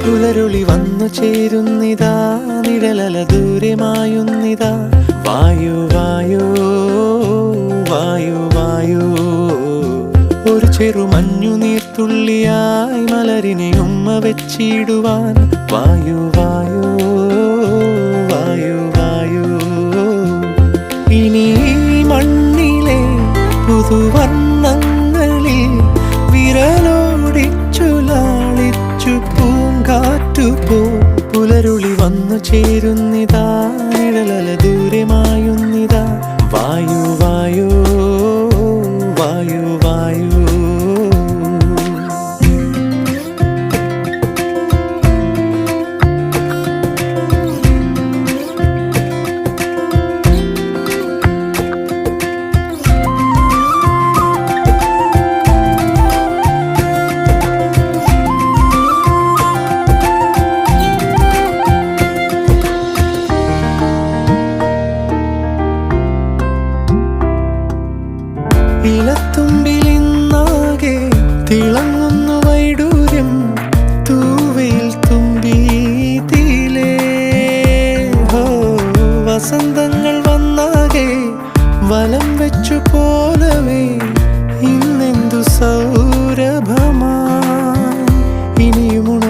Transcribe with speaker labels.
Speaker 1: പുലരുളി വന്നു ചേരുന്നിതാ, നിഴലല ദൂരെ മായുന്നിതാ. വായു വായു വായു വായു, ഒരു ചെറു മഞ്ഞു നീർത്തുള്ളിയായി മലരിനെ ഉമ്മ വെച്ചിടുവാൻ. വായു വായു വായു വായു, ഇനി മണ്ണിലെ പുതുവർണ്ണങ്ങളിൽ വിരലോടിച്ചു ലാളിച്ചു പൂങ്കാറ്റുപോ. പുലരുളി വന്നു ചേരുന്നിതാ, നിഴലല ദൂരെ മായുന്നിതാ. വായു വായു വായു വായു. ഇലത്തുമ്പിലിന്നാകെ തിളങ്ങുന്നു വൈഡൂര്യം, തൂവയിൽ തുമ്പി തീലേ. ഹോ, വസന്തങ്ങൾ വന്നാകെ വലം വെച്ചു പോലവേ ഇന്നെന്തു സൗരഭമാ. ഇനിയുമുണ